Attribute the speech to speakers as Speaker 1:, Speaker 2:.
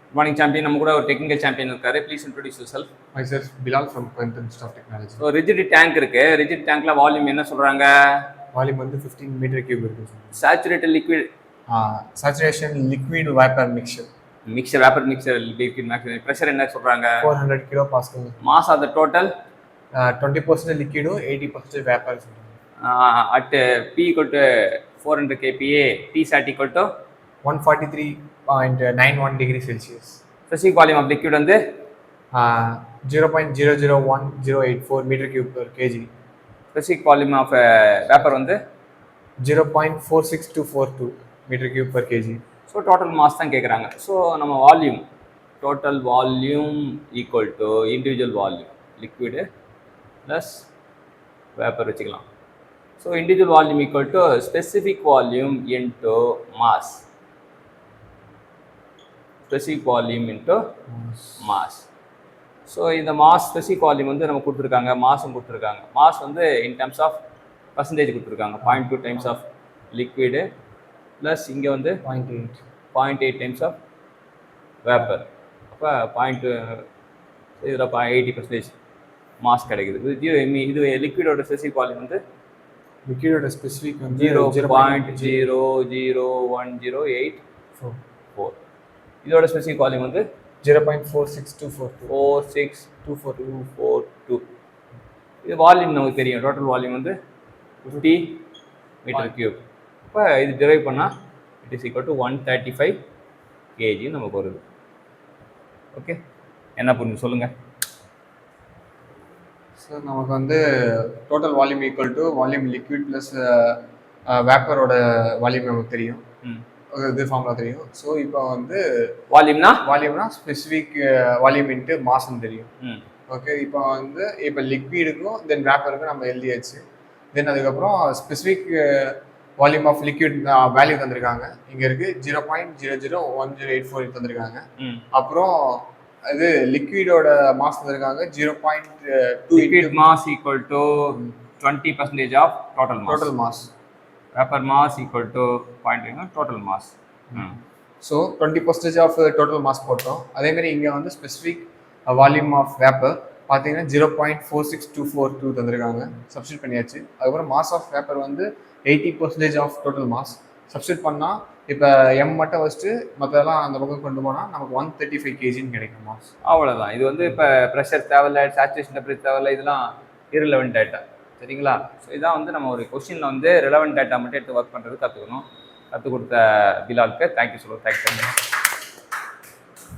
Speaker 1: Good morning, champion. நம்ம கூட ஒரு டெக்னிக்கல் சாம்பியன் இருக்காரு. Please introduce yourself.
Speaker 2: Myself Bilal from Quantum Institute of Technology.
Speaker 1: So rigid tank இருக்கு. Rigid டேங்க்ல volume என்ன சொல்றாங்க?
Speaker 2: வால்யூம் வந்து 15 மீட்டர் கியூப் இருக்கு.
Speaker 1: Saturated liquid
Speaker 2: saturation liquid vapour mixture
Speaker 1: vapour mixture liquid maximum pressure என்ன சொல்றாங்க?
Speaker 2: 400 kilo pascal.
Speaker 1: Mass of the total
Speaker 2: 20% liquid 80% vapor.
Speaker 1: at P equal to 400 kPa, T sat equal to
Speaker 2: 143.91 degrees Celsius.
Speaker 1: Specific volume of liquid வந்து
Speaker 2: 0.001084 meter cube per kg.
Speaker 1: Specific volume of vapor வந்து
Speaker 2: 0.46242 meter cube per kg.
Speaker 1: So total mass தான் கேட்குறாங்க. So நம்ம volume total volume equal to individual volume liquid plus vapour வச்சுக்கலாம். So individual volume equal to specific volume into mass. Specific volume into mass. So இந்த mass specific volume வந்து நம்ம கொடுத்துருக்காங்க, மாஸும் கொடுத்துருக்காங்க. Mass வந்து இன் டர்ம்ஸ் ஆஃப் பர்சன்டேஜ் கொடுத்துருக்காங்க. 0.2 times of liquid plus இங்கே வந்து 0.8 டைம்ஸ் ஆஃப் வேப்பர். அப்போ 0.2 இதில் 80% மாஸ் கிடைக்குது. இது லிக்விடோட ஸ்பெசிஃபிக் வால்யூம் வந்து
Speaker 2: லிக்விடோட ஸ்பெசிஃபிக் வந்து
Speaker 1: 0.00108.4. இதோட ஸ்பெசிஃபிக் வால்யூம் வந்து
Speaker 2: 0.46242.
Speaker 1: இது வால்யூம் நமக்கு தெரியும். டோட்டல் வால்யூம் வந்து 50 மீட்டர் கியூப். இப்போ இது டிரைவ் பண்ணால் it is equal to 135 kg நமக்கு வருது. ஓகே, என்ன புரிஞ்சு சொல்லுங்கள்.
Speaker 2: சார் நமக்கு வந்து total volume equal to volume liquid plus வேப்பரோட வால்யூம் நமக்கு தெரியும். இது ஃபார்முலா தெரியும். ஸோ இப்போ வந்து வால்யூம்னா ஸ்பெசிஃபிக் வால்யூம் இன்ட்டு மாஸ்ன்னு தெரியும். ஓகே, இப்போ வந்து இப்போ லிக்விடுக்கும் தென் வேப்பருக்கும் நம்ம எழுதியாச்சு. தென் அதுக்கப்புறம் specific volume of liquid value தந்திருக்காங்க. இங்கே இருக்குது 0.001084 தந்திருக்காங்க. அப்புறம் இது லிக்விடோட மாஸ் தந்திருக்காங்க 0.2.
Speaker 1: Liquid mass equal to 20% of total mass. Vapour mass equal to 0.2 total mass.
Speaker 2: So 20% of total mass போட்டோம். அதேமாதிரி இங்கே வந்து ஸ்பெசிஃபிக் வால்யூம் ஆஃப் வேப்பர் பார்த்தீங்கன்னா 0.46242 தந்திருக்காங்க. சப்ஸ்டியூட் பண்ணியாச்சு. அதுக்கப்புறம் மாஸ் ஆஃப் வேப்பர் வந்து 80% ஆஃப் டோட்டல் மாஸ். சப்ஸ்டியூட் பண்ணால் இப்போ எம் மட்டும் வச்சுட்டு மற்றதெல்லாம் அந்த பக்கம் கொண்டு போனால் நமக்கு 135 kgன்னு கிடைக்கும் மாஸ்.
Speaker 1: அவ்வளோதான். இது வந்து இப்போ ப்ரெஷர் தேவையில்லை, சேச்சுரேஷன் டெம்பரேச்சர் தேவையில்லை, இதெல்லாம் இர்ரெலவென்ட் டேட்டா. சரிங்களா? ஸோ இதான் வந்து நம்ம ஒரு கொஸ்டினில் வந்து ரெலவென்ட் டேட்டா மட்டும் எடுத்து ஒர்க் பண்ணுறது கற்றுக்கணும். கற்றுக் கொடுத்த பிலாலுக்கு தேங்க்யூ சொல்லுவோம். தேங்க்யூ.